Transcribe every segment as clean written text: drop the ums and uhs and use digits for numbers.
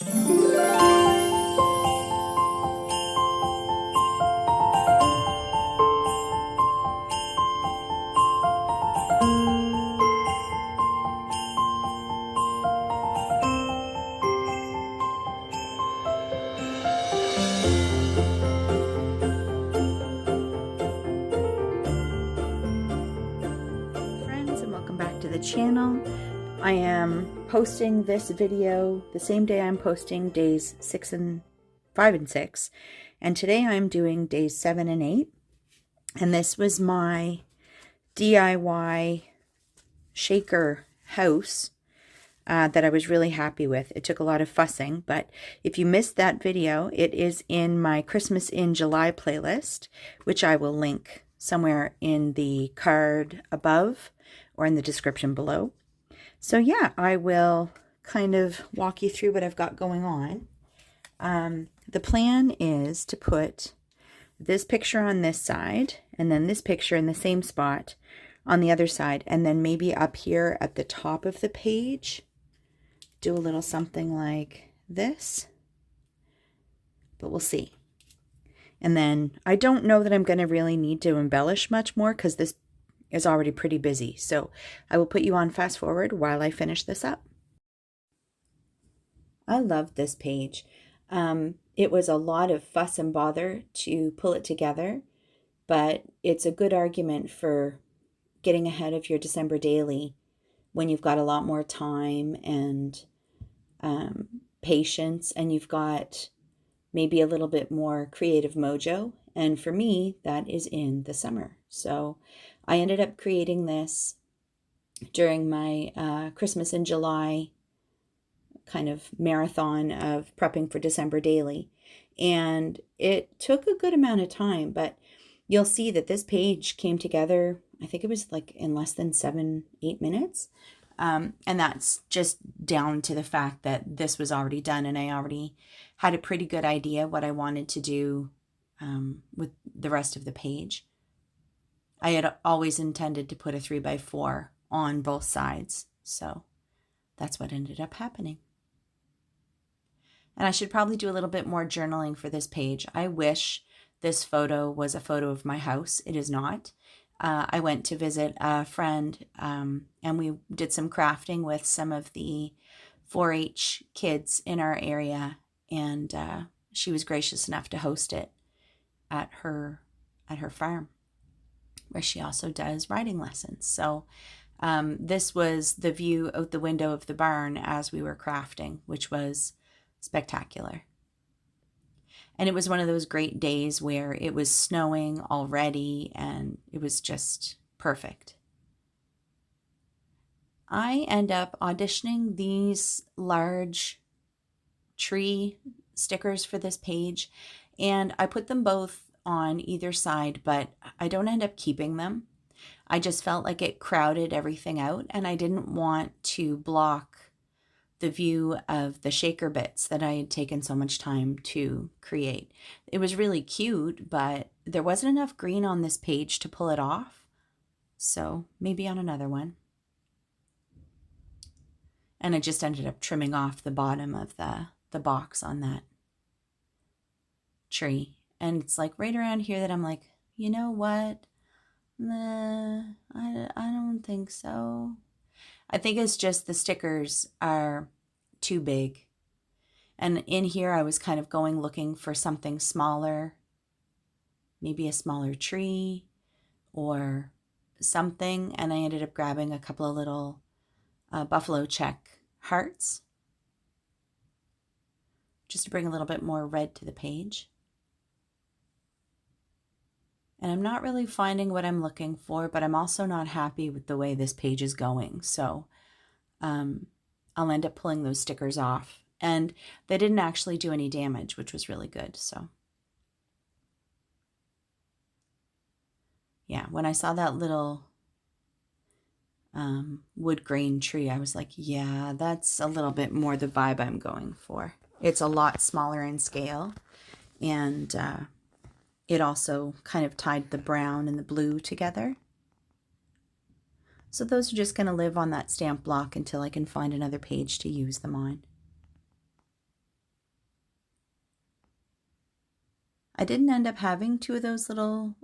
Friends, and welcome back to the channel. I am posting this video the same day I'm posting days 5 and 6, and today I'm doing days 7 and 8, and this was my DIY shaker house that I was really happy with. It took a lot of fussing, but if you missed that video, it is in my Christmas in July playlist, which I will link somewhere in the card above or in the description below. So yeah, I will kind of walk you through what I've got going on. The plan is to put this picture on this side and then this picture in the same spot on the other side, and then maybe up here at the top of the page do a little something like this, but we'll see. And then I don't know that I'm going to really need to embellish much more because this is already pretty busy. So I will put you on fast forward while I finish this up. I love this page. It was a lot of fuss and bother to pull it together, but it's a good argument for getting ahead of your December daily when you've got a lot more time and patience, and you've got maybe a little bit more creative mojo. And for me, that is in the summer. So I ended up creating this during my Christmas in July kind of marathon of prepping for December daily. And it took a good amount of time, but you'll see that this page came together, I think it was like in less than 7-8 minutes. And that's just down to the fact that this was already done and I already had a pretty good idea what I wanted to do with the rest of the page. I had always intended to put a 3x4 on both sides, so that's what ended up happening. And I should probably do a little bit more journaling for this page. I wish this photo was a photo of my house. It is not. I went to visit a friend and we did some crafting with some of the 4-H kids in our area, and she was gracious enough to host it at her farm, where she also does riding lessons. So this was the view out the window of the barn as we were crafting, which was spectacular. And it was one of those great days where it was snowing already and it was just perfect. I end up auditioning these large tree stickers for this page, and I put them both on either side, but I don't end up keeping them. I just felt like it crowded everything out, and I didn't want to block the view of the shaker bits that I had taken so much time to create. It was really cute, but there wasn't enough green on this page to pull it off. So maybe on another one. And I just ended up trimming off the bottom of the box on that tree. And it's like right around here that I'm like, you know what? Nah, I don't think so. I think it's just the stickers are too big. And in here I was kind of looking for something smaller, maybe a smaller tree or something. And I ended up grabbing a couple of little buffalo check hearts just to bring a little bit more red to the page. And I'm not really finding what I'm looking for, but I'm also not happy with the way this page is going. So I'll end up pulling those stickers off. And they didn't actually do any damage, which was really good. So yeah, when I saw that little wood grain tree, I was like, yeah, that's a little bit more the vibe I'm going for. It's a lot smaller in scale, and it also kind of tied the brown and the blue together. So those are just going to live on that stamp block until I can find another page to use them on. I didn't end up having two of those little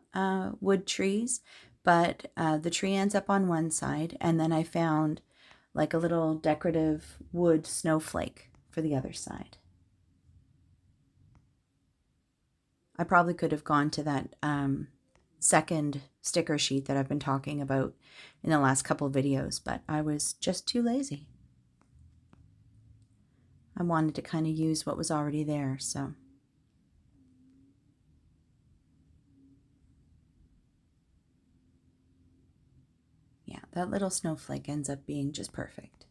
wood trees, but the tree ends up on one side, and then I found like a little decorative wood snowflake for the other side. I probably could have gone to that second sticker sheet that I've been talking about in the last couple of videos, but I was just too lazy. I wanted to kind of use what was already there, so. Yeah, that little snowflake ends up being just perfect.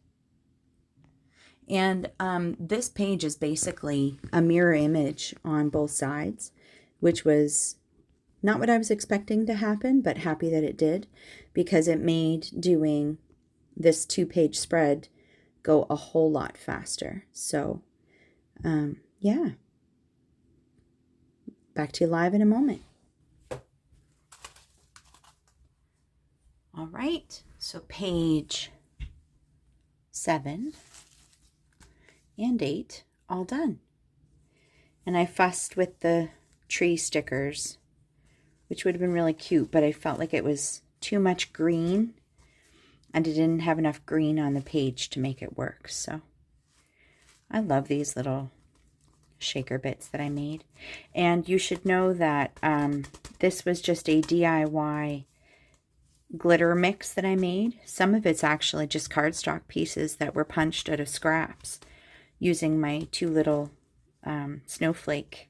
And this page is basically a mirror image on both sides, which was not what I was expecting to happen, but happy that it did, because it made doing this 2-page spread go a whole lot faster. So, yeah. Back to you live in a moment. All right, so page 7 and 8 all done. And I fussed with the tree stickers, which would have been really cute, but I felt like it was too much green and I didn't have enough green on the page to make it work. So I love these little shaker bits that I made. And you should know that this was just a DIY glitter mix that I made. Some of it's actually just cardstock pieces that were punched out of scraps using my 2 little snowflake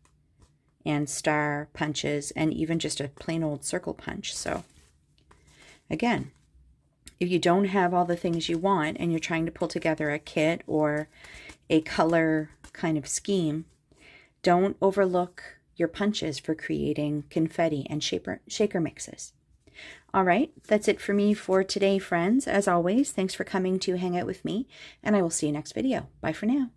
and star punches, and even just a plain old circle punch. So again, if you don't have all the things you want and you're trying to pull together a kit or a color kind of scheme, don't overlook your punches for creating confetti and shaker mixes. All right, that's it for me for today, friends. As always, thanks for coming to hang out with me, and I will see you next video. Bye for now.